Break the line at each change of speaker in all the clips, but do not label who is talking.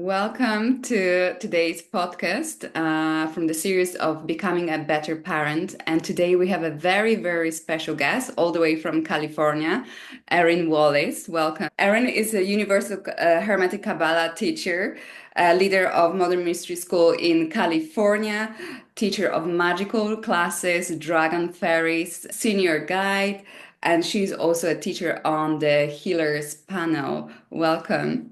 Welcome to today's podcast from the series of Becoming a Better Parent. And today we have a very, very special guest all the way from California, Erin Wallace. Welcome. Erin is a Universal Hermetic Kabbalah teacher, leader of Modern Mystery School in California, teacher of magical classes, dragon fairies, senior guide, and she's also a teacher on the Healers panel. Welcome.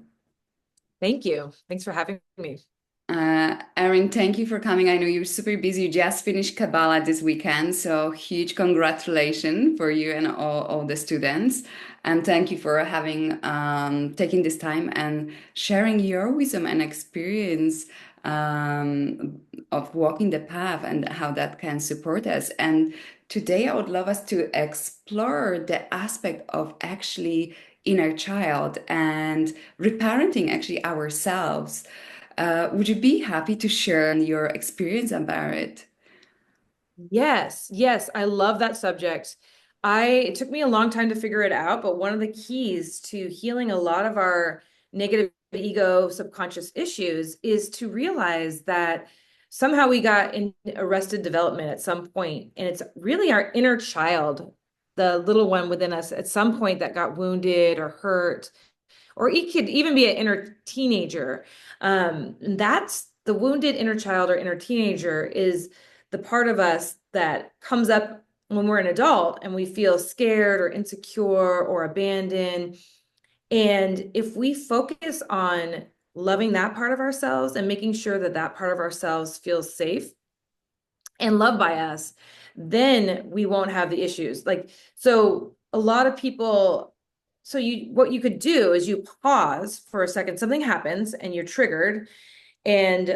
Thank you. Thanks for having me.
Erin, thank you for coming. I know you're super busy. You just finished Kabbalah this weekend, so huge congratulations for you and all the students. And thank you for having taking this time and sharing your wisdom and experience of walking the path and how that can support us. And today I would love us to explore the aspect of actually inner child and reparenting actually ourselves. Would you be happy to share your experience about it?
Yes, I love that subject. It took me a long time to figure it out, but one of the keys to healing a lot of our negative ego subconscious issues is to realize that somehow we got in arrested development at some point, and it's really our inner child, the little one within us at some point that got wounded or hurt, or it could even be an inner teenager. That's the wounded inner child or inner teenager is the part of us that comes up when we're an adult and we feel scared or insecure or abandoned. And if we focus on loving that part of ourselves and making sure that that part of ourselves feels safe and loved by us, then we won't have the issues. So a lot of people, what you could do is you pause for a second, something happens and you're triggered. And,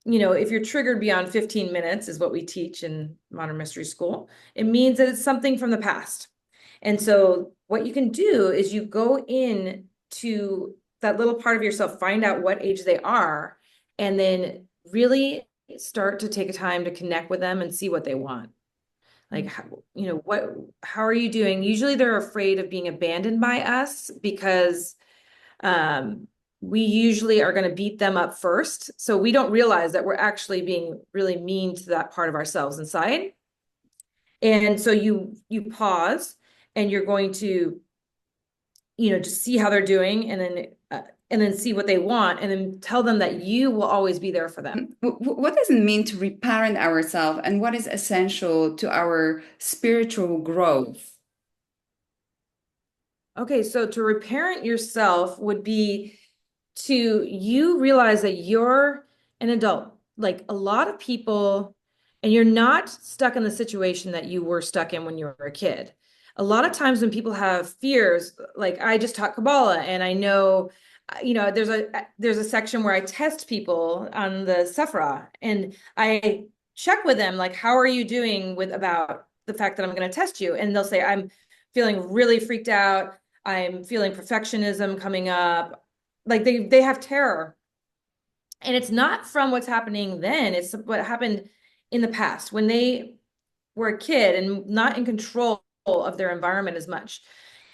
if you're triggered beyond 15 minutes is what we teach in Modern Mystery School, it means that it's something from the past. And so what you can do is you go in to that little part of yourself, find out what age they are, and then really start to take a time to connect with them and see what they want. Like, how are you doing? Usually they're afraid of being abandoned by us because we usually are going to beat them up first. So we don't realize that we're actually being really mean to that part of ourselves inside. And so you pause and you're going to, just see how they're doing and then see what they want and then tell them that you will always be there for them.
What does it mean to reparent ourselves, and what is essential to our spiritual growth?
Okay, so to reparent yourself would be to you realize that you're an adult. Like a lot of people, and you're not stuck in the situation that you were stuck in when you were a kid. A lot of times when people have fears, like I just taught Kabbalah and I know, there's a section where I test people on the Sephra and I check with them, like, how are you doing with about the fact that I'm going to test you? And they'll say, I'm feeling really freaked out. I'm feeling perfectionism coming up. Like they have terror. And it's not from what's happening then, it's what happened in the past when they were a kid and not in control of their environment as much.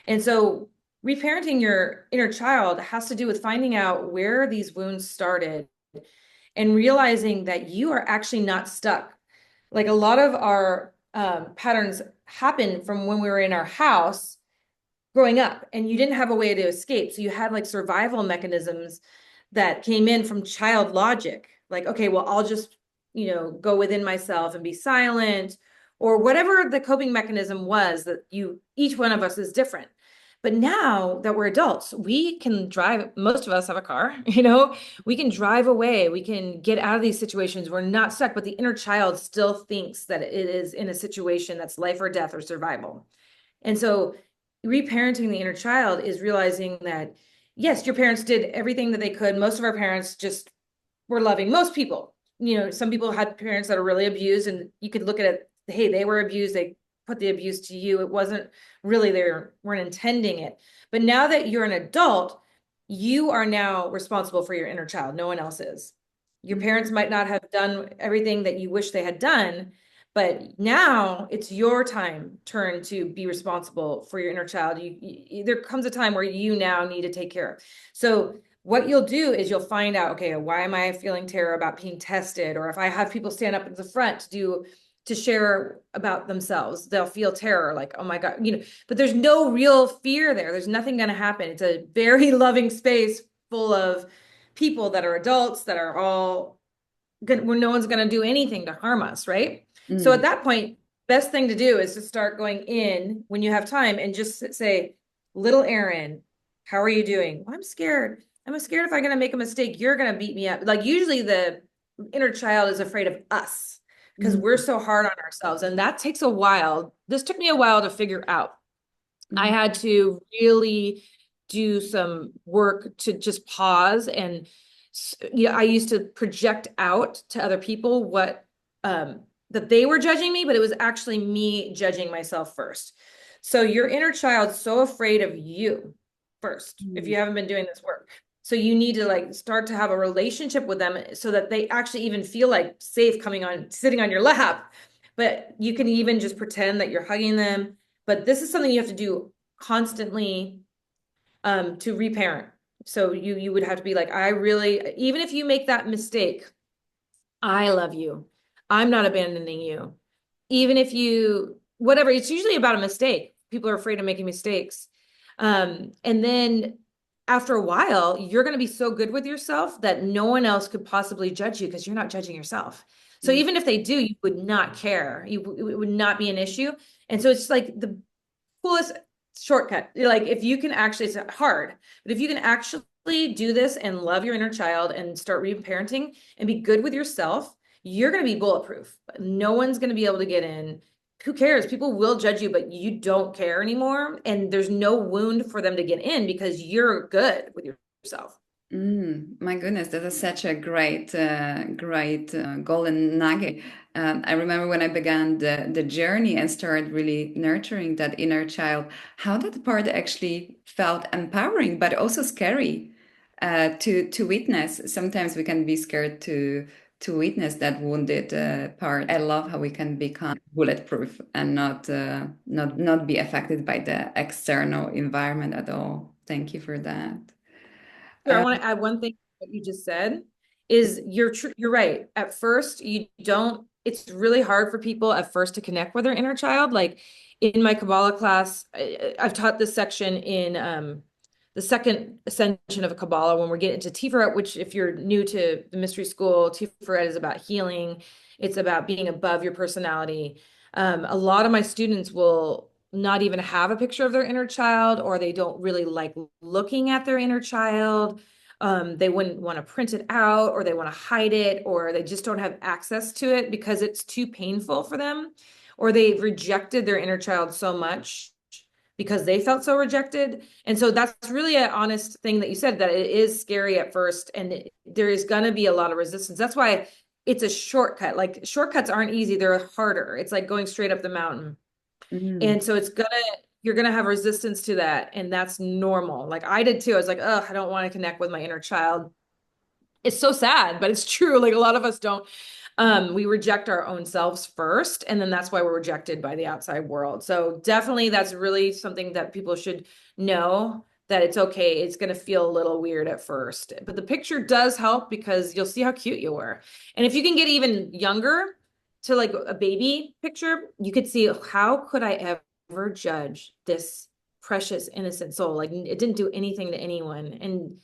And so reparenting your inner child has to do with finding out where these wounds started and realizing that you are actually not stuck. Like a lot of our patterns happen from when we were in our house growing up and you didn't have a way to escape. So you had like survival mechanisms that came in from child logic. Like, okay, well, I'll just, go within myself and be silent or whatever the coping mechanism was that each one of us is different. But now that we're adults, we can drive. Most of us have a car, we can drive away. We can get out of these situations. We're not stuck, but the inner child still thinks that it is in a situation that's life or death or survival. And so reparenting the inner child is realizing that, yes, your parents did everything that they could. Most of our parents just were loving. Most people, some people had parents that are really abused and you could look at it, hey, they were abused. They put the abuse to you. It wasn't really, they weren't intending it. But now that you're an adult, you are now responsible for your inner child. No one else is. Your parents might not have done everything that you wish they had done, but now it's your turn to be responsible for your inner child. There comes a time where you now need to take care of. So what you'll do is you'll find out, okay, why am I feeling terror about being tested? Or if I have people stand up at the front to share about themselves, they'll feel terror, like, oh my God, but there's no real fear there. There's nothing going to happen. It's a very loving space full of people that are adults that are all good, where no one's going to do anything to harm us, right? So at
Mm,
that point, best thing to do is to start going in when you have time and just say, little Erin, how are you doing? Well, I'm scared. I'm scared if I'm going to make a mistake, you're going to beat me up. Like usually the inner child is afraid of us because we're
mm,
so hard on ourselves. And that takes a while. This took me a while to figure out. I
mm,
had to really do some work to just pause and I used to project out to other people what that they were judging me, but it was actually me judging myself first. So your inner child's so afraid of you first if
mm,
you haven't been doing this work. So you need to like start to have a relationship with them so that they actually even feel like safe coming on sitting on your lap. But you can even just pretend that you're hugging them, but this is something you have to do constantly to reparent. So you would have to be like, I really, even if you make that mistake, I love you. I'm not abandoning you. Even if you, whatever, it's usually about a mistake. People are afraid of making mistakes. And then after a while, you're going to be so good with yourself that no one else could possibly judge you because you're not judging yourself. So
mm.
even if they do, you would not care. It would not be an issue. And so it's like the coolest shortcut. Like if you can actually, it's hard, but if you can actually do this and love your inner child and start reparenting and be good with yourself, you're going to be bulletproof. No one's going to be able to get in. Who cares? People will judge you, but you don't care anymore. And there's no wound for them to get in because you're good with yourself.
My goodness, that is such a great golden nugget. I remember when I began the journey and started really nurturing that inner child, how that part actually felt empowering, but also scary to witness. Sometimes we can be scared to witness that wounded part. I love how we can become bulletproof and not be affected by the external environment at all. Thank you for that.
Sure, I want to add one thing to what you just said is you're right. At first, you don't, it's really hard for people at first to connect with their inner child. Like in my Kabbalah class, I've taught this section in the second ascension of Kabbalah when we're getting into Tiferet, which if you're new to the mystery school, Tiferet is about healing. It's about being above your personality. A lot of my students will not even have a picture of their inner child, or they don't really like looking at their inner child. They wouldn't want to print it out, or they want to hide it, or they just don't have access to it because it's too painful for them, or they've rejected their inner child so much because they felt so rejected. And so that's really an honest thing that you said, that it is scary at first, and there is going to be a lot of resistance. That's why it's a shortcut. Like shortcuts aren't easy, they're harder. It's like going straight up the mountain.
Mm.
And so you're gonna have resistance to that, and that's normal. Like I did too. I was like, oh, I don't want to connect with my inner child. It's so sad, but it's true. Like a lot of us don't. We reject our own selves first, and then that's why we're rejected by the outside world. So definitely that's really something that people should know, that it's okay. It's going to feel a little weird at first, but the picture does help because you'll see how cute you were. And if you can get even younger to like a baby picture, you could see, how could I ever judge this precious innocent soul? Like it didn't do anything to anyone. And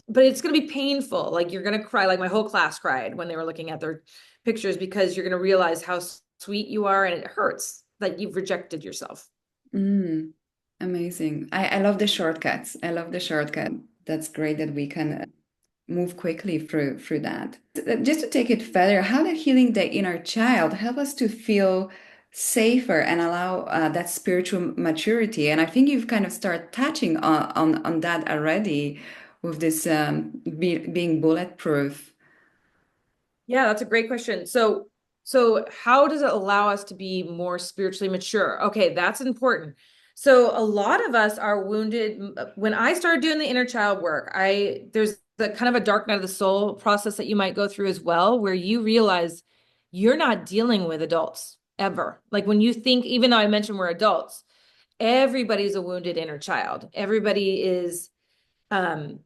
but it's going to be painful. Like you're going to cry. Like my whole class cried when they were looking at their pictures because you're going to realize how sweet you are, and it hurts that you've rejected yourself.
Mm, amazing. I love the shortcuts. I love the shortcut. That's great that we can move quickly through that. Just to take it further, how did healing the inner child help us to feel safer and allow that spiritual maturity? And I think you've kind of started touching on that already with this being bulletproof.
Yeah, that's a great question. So how does it allow us to be more spiritually mature? Okay, that's important. So a lot of us are wounded. When I started doing the inner child work, there's the kind of a dark night of the soul process that you might go through as well, where you realize you're not dealing with adults ever. Like when you think, even though I mentioned we're adults, everybody's a wounded inner child. Everybody is um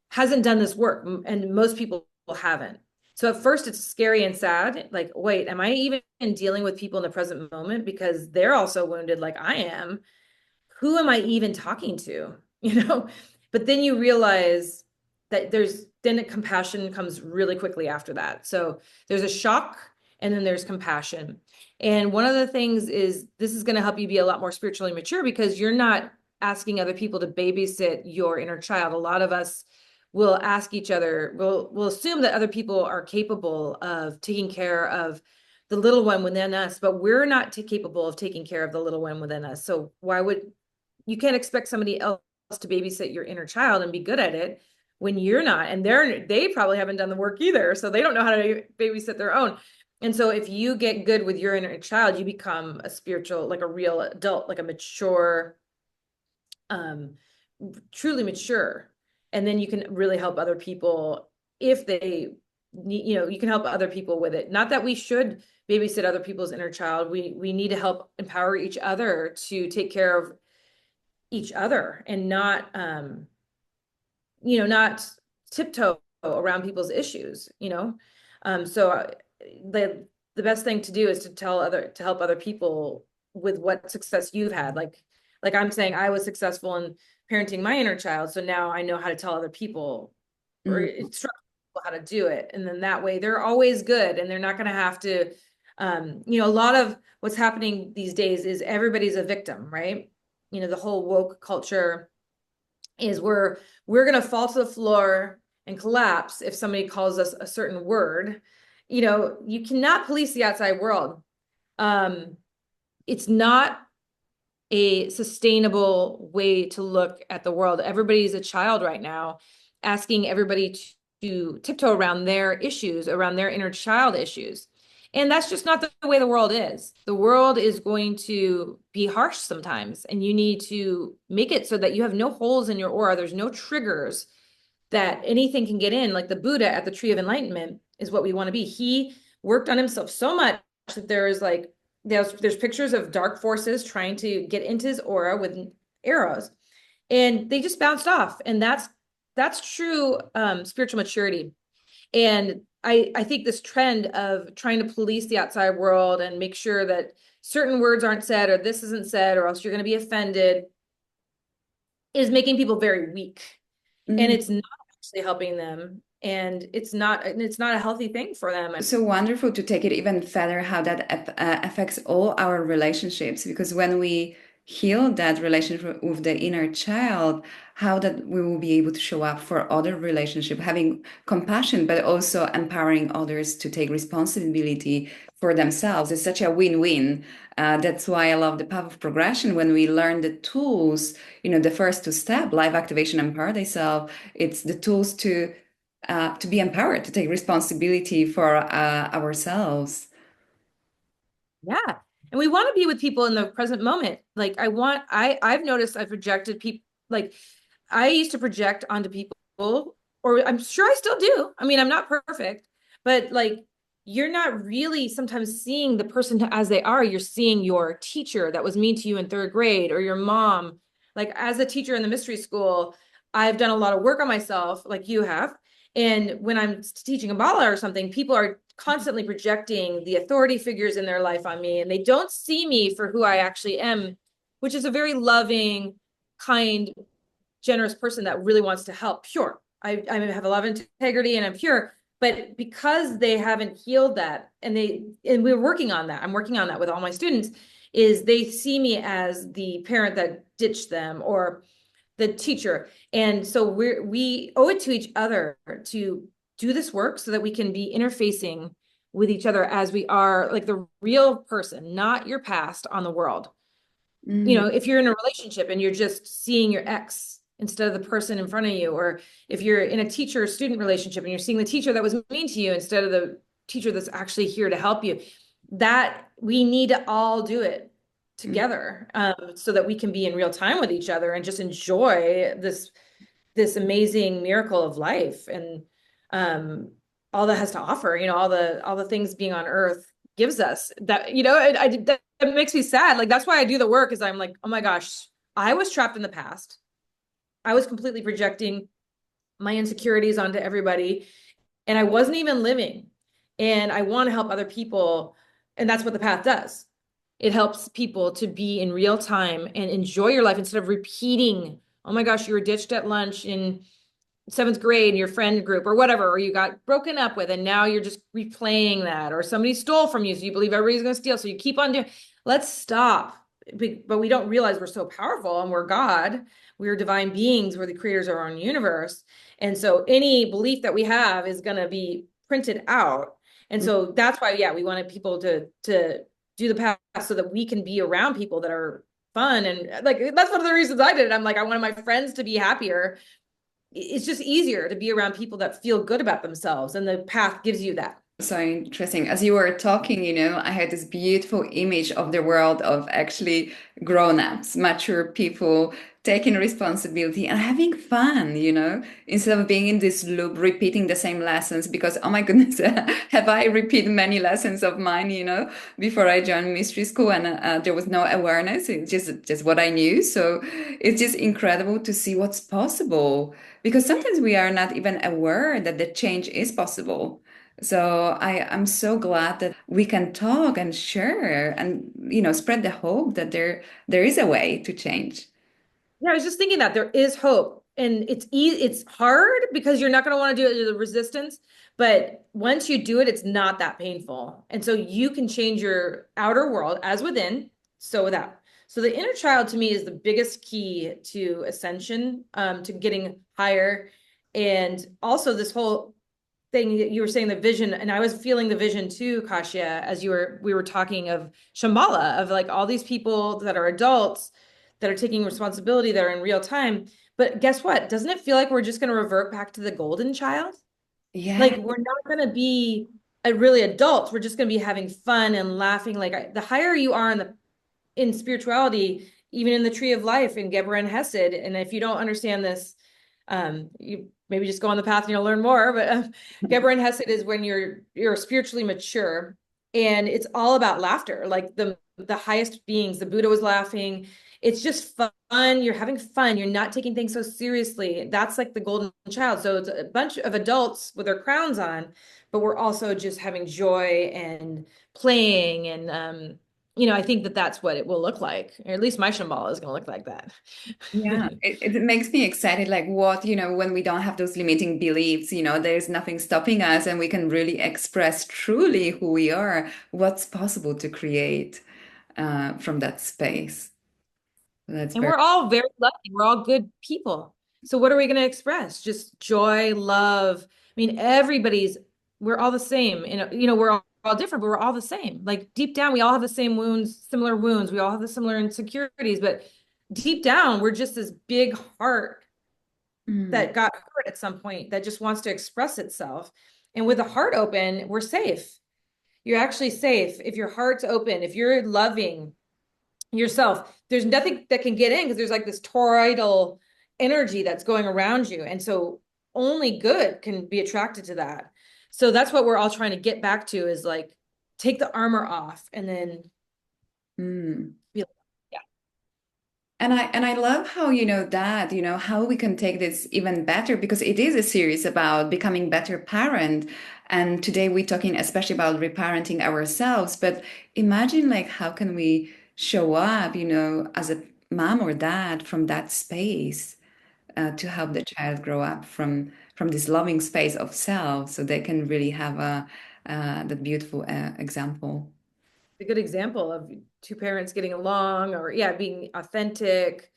hasn't done this work, and most people haven't. So at first it's scary and sad. Like, wait, am I even dealing with people in the present moment because they're also wounded like I am? Who am I even talking to? You know? But then you realize that then compassion comes really quickly after that. So there's a shock and then there's compassion. And one of the things is this is going to help you be a lot more spiritually mature because you're not asking other people to babysit your inner child. A lot of us will ask each other, we'll assume that other people are capable of taking care of the little one within us, but we're not capable of taking care of the little one within us. So why would you can't expect somebody else to babysit your inner child and be good at it when you're not, and they probably haven't done the work either, so they don't know how to babysit their own. And so if you get good with your inner child, you become a spiritual, like a real adult, like a mature, um truly mature. And then you can really help other people if they need, you can help other people with it. Not that we should babysit other people's inner child. We need to help empower each other to take care of each other and not tiptoe around people's issues. So the best thing to do is to help other people with what success you've had. Like I'm saying, I was successful in parenting my inner child, so now I know how to tell other people or
Mm.
instruct people how to do it, and then that way they're always good and they're not going to have to. A lot of what's happening these days is everybody's a victim, right? The whole woke culture is we're going to fall to the floor and collapse if somebody calls us a certain word. You cannot police the outside world. It's not a sustainable way to look at the world. Everybody's a child right now, asking everybody to tiptoe around their issues, around their inner child issues. And that's just not the way the world is. The world is going to be harsh sometimes, and you need to make it so that you have no holes in your aura. There's no triggers that anything can get in. Like the Buddha at the Tree of Enlightenment is what we want to be. He worked on himself so much that there's pictures of dark forces trying to get into his aura with arrows, and they just bounced off. And that's true spiritual maturity. And I think this trend of trying to police the outside world and make sure that certain words aren't said or this isn't said or else you're going to be offended is making people very weak. And
Mm.
it's not actually helping them. And it's not a healthy thing for them.
So wonderful to take it even further, how that affects all our relationships. Because when we heal that relationship with the inner child, how that we will be able to show up for other relationship, having compassion, but also empowering others to take responsibility for themselves. It's such a win-win. That's why I love the path of progression. When we learn the tools, the first two step, life activation, empower thyself, it's the tools to be empowered, to take responsibility for ourselves.
Yeah. And we want to be with people in the present moment. Like I've noticed I've rejected people. Like I used to project onto people, or I'm sure I still do. I mean, I'm not perfect, but like you're not really sometimes seeing the person as they are. You're seeing your teacher that was mean to you in third grade or your mom. Like as a teacher in the mystery school, I've done a lot of work on myself, like you have. And when I'm teaching Kabbalah or something, people are constantly projecting the authority figures in their life on me, and they don't see me for who I actually am, which is a very loving, kind, generous person that really wants to help. Pure. I have a lot of integrity and I'm pure, but because they haven't healed that, and we're working on that. I'm working on that with all my students. Is they see me as the parent that ditched them or the teacher. And so we owe it to each other to do this work so that we can be interfacing with each other as we are, like the real person, not your past on the world.
Mm.
If you're in a relationship and you're just seeing your ex instead of the person in front of you, or if you're in a teacher student relationship and you're seeing the teacher that was mean to you instead of the teacher that's actually here to help you, that we need to all do it together, so that we can be in real time with each other and just enjoy this amazing miracle of life and all that has to offer. All the things being on earth gives us that. That makes me sad. Like that's why I do the work, is I'm like, oh my gosh, I was trapped in the past. I was completely projecting my insecurities onto everybody, and I wasn't even living. And I want to help other people. And that's what the path does. It helps people to be in real time and enjoy your life instead of repeating, oh my gosh, you were ditched at lunch in seventh grade in your friend group or whatever, or you got broken up with, and now you're just replaying that, or somebody stole from you, so you believe everybody's going to steal. So you keep on doing, let's stop. But we don't realize we're so powerful and we're God. We're divine beings. We're the creators of our own universe. And so any belief that we have is going to be printed out. And so that's why, yeah, we wanted people to do the path so that we can be around people that are fun. And like, that's one of the reasons I did it. I'm like, I wanted my friends to be happier. It's just easier to be around people that feel good about themselves, and the path gives you that.
So interesting. As you were talking, I had this beautiful image of the world of actually grown-ups, mature people taking responsibility and having fun, instead of being in this loop, repeating the same lessons. Because, oh my goodness, have I repeated many lessons of mine, before I joined mystery school, and there was no awareness. It's just what I knew. So it's just incredible to see what's possible, because sometimes we are not even aware that the change is possible. So I'm so glad that we can talk and share and spread the hope that there is a way to change.
Yeah, I was just thinking that there is hope, and it's hard because you're not going to want to do it to the resistance, but once you do it, it's not that painful. And so you can change your outer world as within, so without. So the inner child to me is the biggest key to ascension, to getting higher. And also this whole thing that you were saying, the vision, and I was feeling the vision too, Kasia, as we were talking of Shambhala, of like all these people that are adults that are taking responsibility, that are in real time. But guess what? Doesn't it feel like we're just going to revert back to the golden child?
Yeah.
Like we're not going to be really adults. We're just going to be having fun and laughing. Like the higher you are in spirituality, even in the tree of life in Geber and Hesed. And if you don't understand this, you maybe just go on the path and you'll learn more. But Geber and Hesed is when you're spiritually mature, and it's all about laughter. Like the highest beings, the Buddha was laughing. It's just fun. You're having fun. You're not taking things so seriously. That's like the golden child. So it's a bunch of adults with their crowns on, but we're also just having joy and playing. And I think that that's what it will look like, or at least my Shambhala is going to look like that.
Yeah, it makes me excited. Like what, when we don't have those limiting beliefs, there's nothing stopping us, and we can really express truly who we are, what's possible to create from that space. That's
And
very.
we're all very lucky. We're all good people. So what are we going to express? Just joy, love. I mean, we're all the same. And, we're all different, but we're all the same. Like deep down, we all have the same wounds, similar wounds. We all have the similar insecurities, but deep down, we're just this big heart
Mm.
that got hurt at some point that just wants to express itself. And with a heart open, we're safe. You're actually safe. If your heart's open, if you're loving, yourself, there's nothing that can get in because there's like this toroidal energy that's going around you. And so only good can be attracted to that. So that's what we're all trying to get back to, is like take the armor off and then
Mm.
be like, yeah.
And I love how that how we can take this even better, because it is a series about becoming better parent, and today we're talking especially about reparenting ourselves. But imagine, like, how can we show up as a mom or dad from that space, to help the child grow up from this loving space of self, so they can really have the beautiful example.
A good example of two parents getting along, or yeah, being authentic,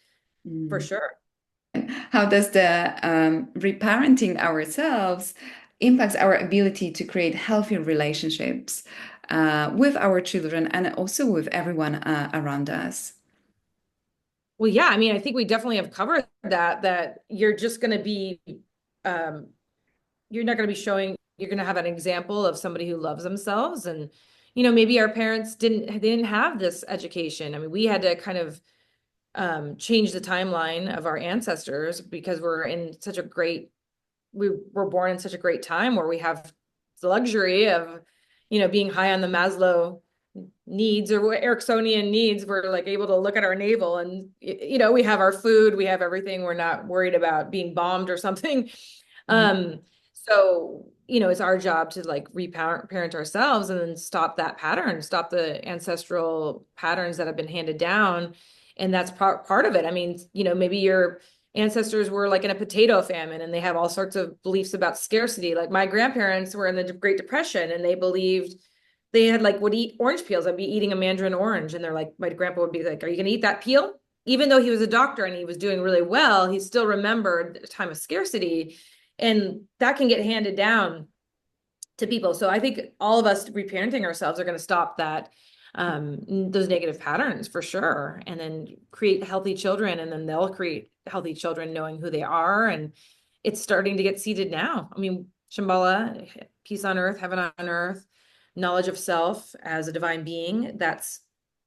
for
Mm.
sure.
How does the reparenting ourselves impacts our ability to create healthy relationships with our children and also with everyone around us?
Well, yeah, I mean, I think we definitely have covered that you're just going to be um you're not going to be showing, you're going to have an example of somebody who loves themselves. And maybe our parents they didn't have this education. I mean, we had to kind of change the timeline of our ancestors because we were born in such a great time where we have the luxury of being high on the Maslow needs, or Ericksonian needs. We're like able to look at our navel and we have our food, we have everything. We're not worried about being bombed or something.
Mhm.
So, it's our job to like reparent ourselves and then stop that pattern, stop the ancestral patterns that have been handed down. And that's part of it. I mean, maybe your ancestors were like in a potato famine and they have all sorts of beliefs about scarcity. Like my grandparents were in the Great Depression and they believed they had like would eat orange peels. I'd be eating a mandarin orange and they're like, my grandpa would be like, "Are you going to eat that peel?" Even though he was a doctor and he was doing really well, he still remembered a time of scarcity. And that can get handed down to people. So I think all of us reparenting ourselves are going to stop those negative patterns for sure, and then create healthy children, and then they'll create healthy children knowing who they are. And it's starting to get seeded now. I mean, Shambhala, peace on earth, heaven on earth, knowledge of self as a divine being, that's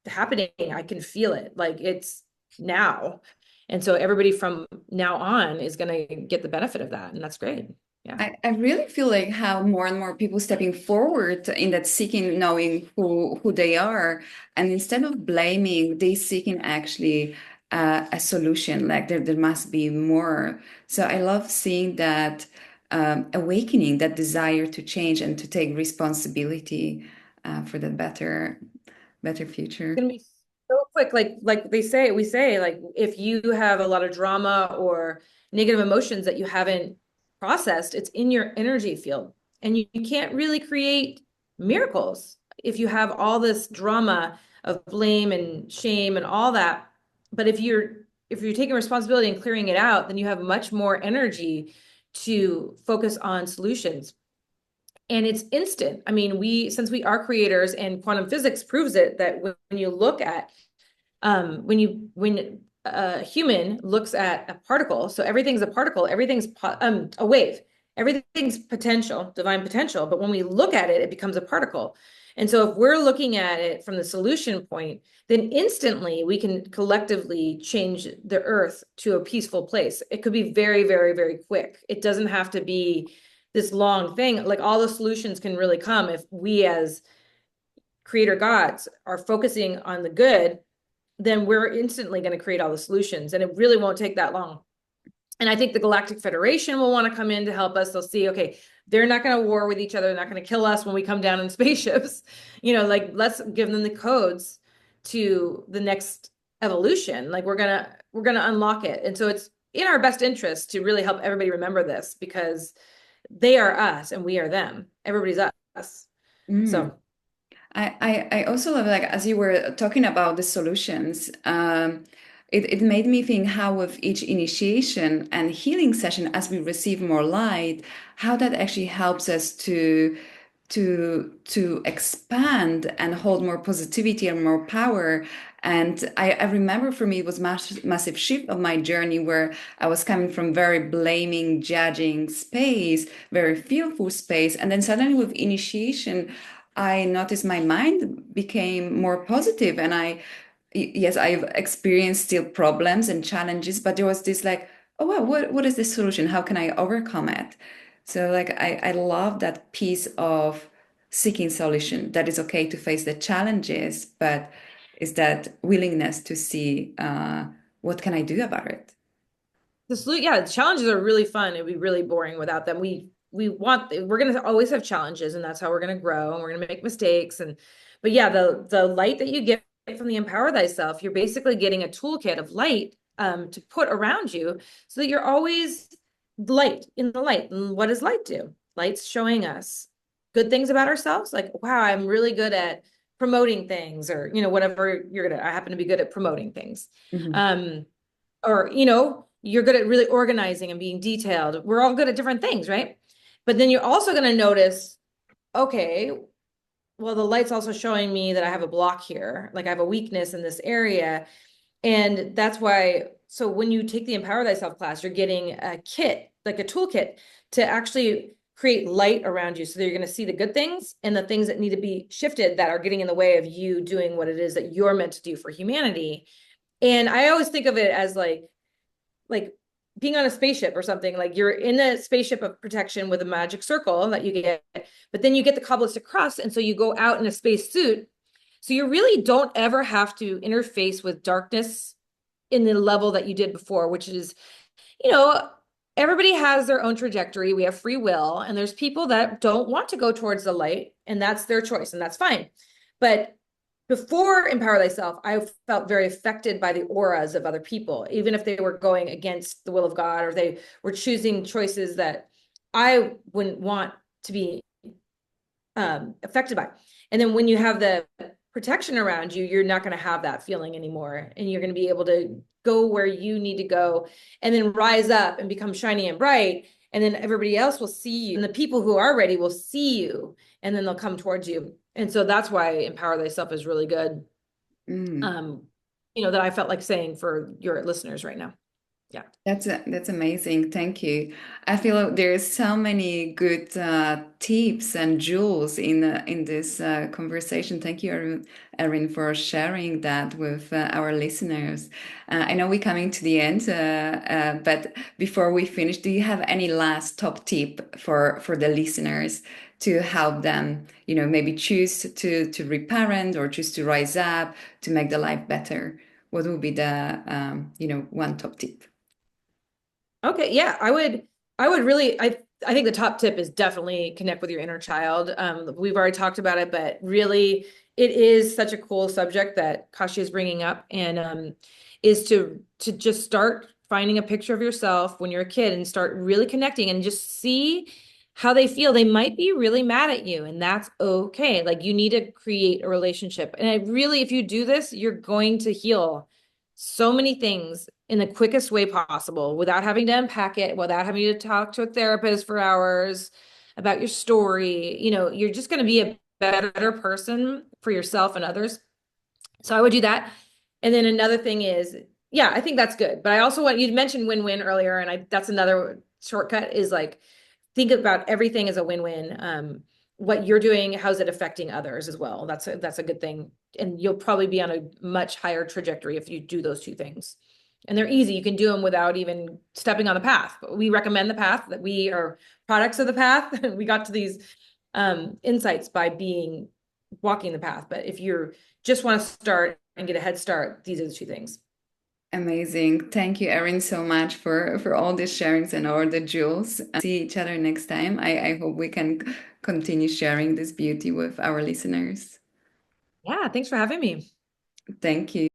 happening. I can feel it. Like it's now. And so everybody from now on is going to get the benefit of that. And that's great. Yeah.
I really feel like how more and more people stepping forward in that seeking knowing who they are, and instead of blaming, they seeking actually a solution. Like there must be more. So I love seeing that awakening, that desire to change and to take responsibility for the better future.
Gonna be so quick. Like we say, like if you have a lot of drama or negative emotions that you haven't processed, it's in your energy field. And you can't really create miracles if you have all this drama of blame and shame and all that. But if you're taking responsibility and clearing it out, then you have much more energy to focus on solutions. And it's instant. I mean, since we are creators and quantum physics proves it, that when you look at when a human looks at a particle, so everything's a particle, everything's a wave, everything's potential, divine potential. But when we look at it, it becomes a particle. And so if we're looking at it from the solution point, then instantly we can collectively change the earth to a peaceful place. It could be very, very, very quick. It doesn't have to be this long thing. Like all the solutions can really come if we as creator gods are focusing on the good, then we're instantly going to create all the solutions, and it really won't take that long. And I think the Galactic Federation will want to come in to help us. They'll see, okay, they're not going to war with each other. They're not going to kill us when we come down in spaceships. Like let's give them the codes to the next evolution. Like we're gonna unlock it. And so it's in our best interest to really help everybody remember this, because they are us and we are them. Everybody's us.
Mm.
So
I also love, like, as you were talking about the solutions, it made me think how with each initiation and healing session, as we receive more light, how that actually helps us to expand and hold more positivity and more power. And I remember for me it was massive shift of my journey where I was coming from very blaming, judging space, very fearful space, and then suddenly with initiation I noticed my mind became more positive, and yes, I've experienced still problems and challenges, but there was this like, oh wow, what is the solution? How can I overcome it? So like I love that piece of seeking solution, that is okay to face the challenges, but is that willingness to see what can I do about it?
the challenges are really fun. It'd be really boring without them. We're gonna always have challenges, and that's how we're gonna grow, and we're gonna make mistakes. But yeah, the light that you get from the Empower Thyself, you're basically getting a toolkit of light to put around you so that you're always light in the light. And what does light do? Light's showing us good things about ourselves. Like, wow, I'm really good at promoting things, or whatever you're good at. I happen to be good at promoting things.
Mhm.
Um, or you're good at really organizing and being detailed. We're all good at different things, right? But then you're also going to notice, okay, well, the light's also showing me that I have a block here, like I have a weakness in this area. And that's why, so when you take the Empower Thyself class, you're getting a kit, like a toolkit, to actually create light around you, so that you're going to see the good things and the things that need to be shifted that are getting in the way of you doing what it is that you're meant to do for humanity. And I always think of it as like being on a spaceship or something. Like you're in a spaceship of protection with a magic circle that you get, but then you get the cobblers to cross, and so you go out in a space suit. So you really don't ever have to interface with darkness in the level that you did before, which is, you know, everybody has their own trajectory. We have free will, and there's people that don't want to go towards the light, and that's their choice, and that's fine. But before Empower Thyself, I felt very affected by the auras of other people, even if they were going against the will of God or they were choosing choices that I wouldn't want to be affected by. And then when you have the protection around you, you're not going to have that feeling anymore. And you're going to be able to go where you need to go and then rise up and become shiny and bright. And then everybody else will see you. And the people who are ready will see you and then they'll come towards you. And so that's why Empower Thyself is really good.
Mm.
That I felt like saying for your listeners right now. Yeah.
That's amazing. Thank you. I feel like there's so many good tips and jewels in this conversation. Thank you, Erin, for sharing that with our listeners. I know we're coming to the end, but before we finish, do you have any last top tip for the listeners to help them, maybe choose to reparent or choose to rise up to make the life better? What would be the one top tip?
Okay, yeah, I would really I think the top tip is definitely connect with your inner child. We've already talked about it, but really it is such a cool subject that Kashi is bringing up and is to just start finding a picture of yourself when you're a kid and start really connecting and just see how they feel. They might be really mad at you, and that's okay. Like you need to create a relationship. And I really, if you do this, you're going to heal so many things in the quickest way possible without having to unpack it, without having to talk to a therapist for hours about your story. You're just going to be a better person for yourself and others. So I would do that. And then another thing is, yeah, I think that's good. But I also want you to mention win-win earlier, and that's another shortcut is like think about everything as a win-win. What you're doing, how's it affecting others as well? That's a good thing. And you'll probably be on a much higher trajectory if you do those two things. And they're easy. You can do them without even stepping on the path. But we recommend the path that we are products of the path. We got to these insights by walking the path. But if you're just want to start and get a head start, these are the two things.
Amazing. Thank you, Erin, so much for all these sharings and all the jewels. See each other next time. I hope we can continue sharing this beauty with our listeners.
Yeah, thanks for having me.
Thank you.